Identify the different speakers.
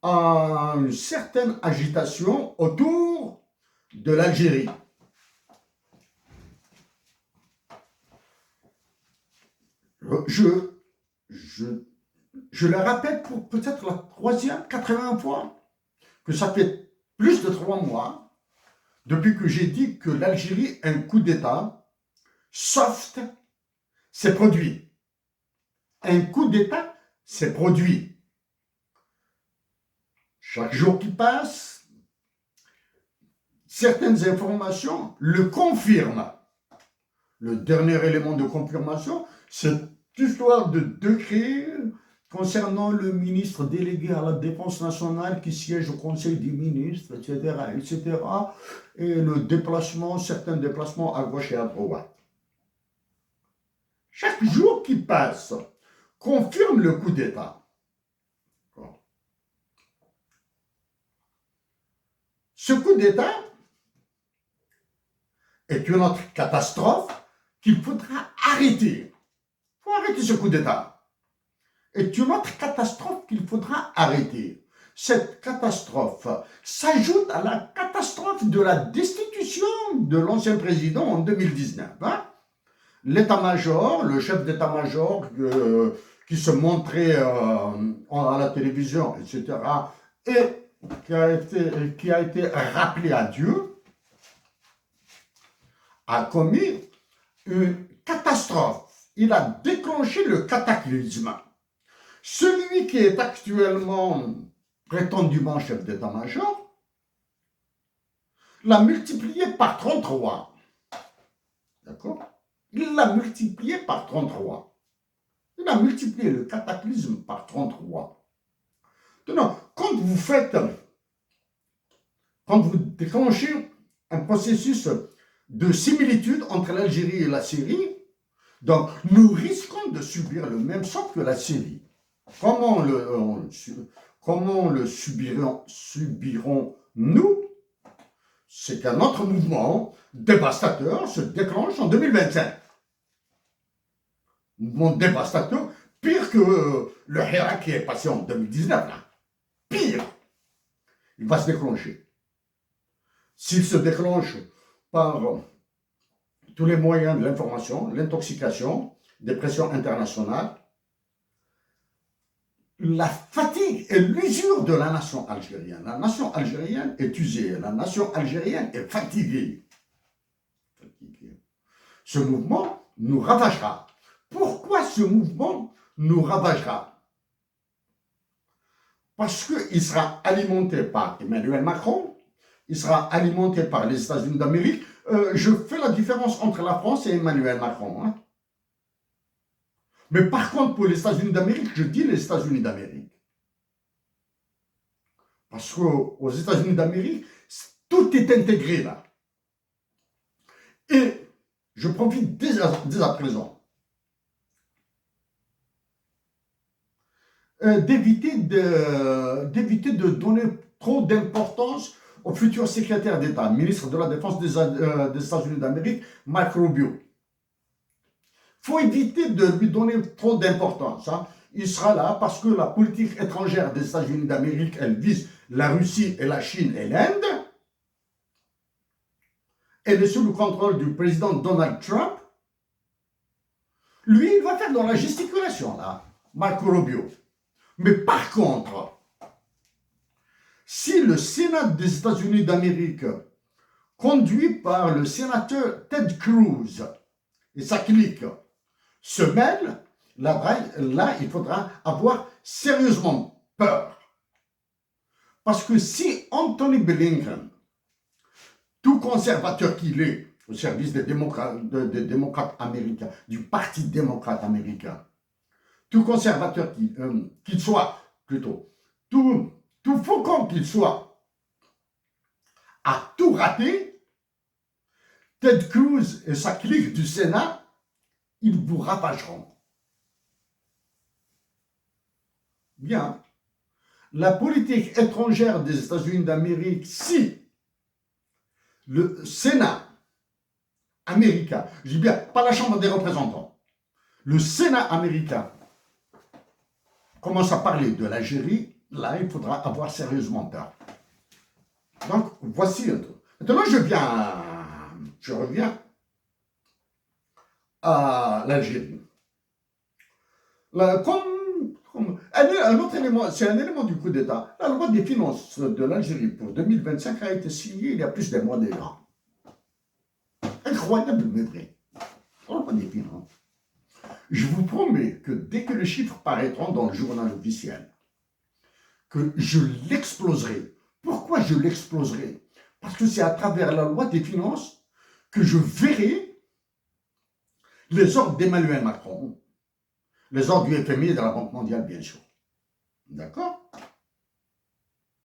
Speaker 1: à une certaine agitation autour de l'Algérie. Je, je, je le répète pour peut-être la troisième, quatrième fois, que ça fait plus de 3 mois depuis que j'ai dit que l'Algérie, un coup d'État soft, s'est produit. Un coup d'État s'est produit. Chaque jour qui passe, certaines informations le confirment. Le dernier élément de confirmation, c'est cette histoire de décret concernant le ministre délégué à la Défense nationale qui siège au Conseil des ministres, etc., etc., et le déplacement, certains déplacements à gauche et à droite. Chaque jour qui passe confirme le coup d'État. Ce coup d'État est une autre catastrophe qu'il faudra arrêter. Il faut arrêter ce coup d'État. Est une autre catastrophe qu'il faudra arrêter. Cette catastrophe s'ajoute à la catastrophe de la destitution de l'ancien président en 2019. L'état-major, le chef d'état-major qui se montrait à la télévision, etc., et qui a été rappelé à Dieu, a commis une catastrophe. Il a déclenché le cataclysme. Celui qui est actuellement prétendument chef d'état-major l'a multiplié par 33. D'accord? Il l'a multiplié par 33. Il a multiplié le cataclysme par 33. Donc, quand vous déclenchez un processus de similitude entre l'Algérie et la Syrie, donc nous risquons de subir le même sort que la Syrie. Comment le subirons-nous? C'est qu'un autre mouvement dévastateur se déclenche en 2025. Mouvement dévastateur, pire que le Hira qui est passé en 2019. Là. Pire. Il va se déclencher. S'il se déclenche par tous les moyens de l'information, l'intoxication, des pressions internationales, la fatigue et l'usure de la nation algérienne. La nation algérienne est usée, la nation algérienne est fatiguée. Ce mouvement nous ravagera. Pourquoi ce mouvement nous ravagera? Parce qu'il sera alimenté par Emmanuel Macron, il sera alimenté par les États-Unis d'Amérique. Je fais la différence entre la France et Emmanuel Macron. Mais par contre, pour les États-Unis d'Amérique, je dis les États-Unis d'Amérique. Parce qu'aux États-Unis d'Amérique, tout est intégré là. Et je profite dès à présent d'éviter de donner trop d'importance au futur secrétaire d'État, ministre de la Défense des États-Unis d'Amérique, Marco Rubio. Il faut éviter de lui donner trop d'importance. Il sera là parce que la politique étrangère des États-Unis d'Amérique, elle vise la Russie et la Chine et l'Inde. Elle est sous le contrôle du président Donald Trump. Lui, il va faire dans la gesticulation, là, Marco Rubio. Mais par contre, si le Sénat des États-Unis d'Amérique, conduit par le sénateur Ted Cruz et sa clique, se mêle, là, il faudra avoir sérieusement peur. Parce que si Anthony Blinken, tout conservateur qu'il est, au service des démocrates américains, du Parti démocrate américain, tout conservateur qu'il soit, plutôt, tout faucon qu'il soit, a tout raté, Ted Cruz et sa clique du Sénat, ils vous ravageront. Bien. La politique étrangère des États-Unis d'Amérique, si le Sénat américain, je dis bien, pas la Chambre des représentants, le Sénat américain commence à parler de l'Algérie, là, il faudra avoir sérieusement peur. Donc, voici un truc. Maintenant, je reviens à l'Algérie. Un autre élément, c'est un élément du coup d'État. La loi des finances de l'Algérie pour 2025 a été signée il y a plus d'un mois déjà. Incroyable, mais vrai. La loi des finances. Je vous promets que dès que les chiffres paraîtront dans le journal officiel, que je l'exploserai. Pourquoi je l'exploserai? Parce que c'est à travers la loi des finances que je verrai les ordres d'Emmanuel Macron, les ordres du FMI et de la Banque mondiale, bien sûr. D'accord?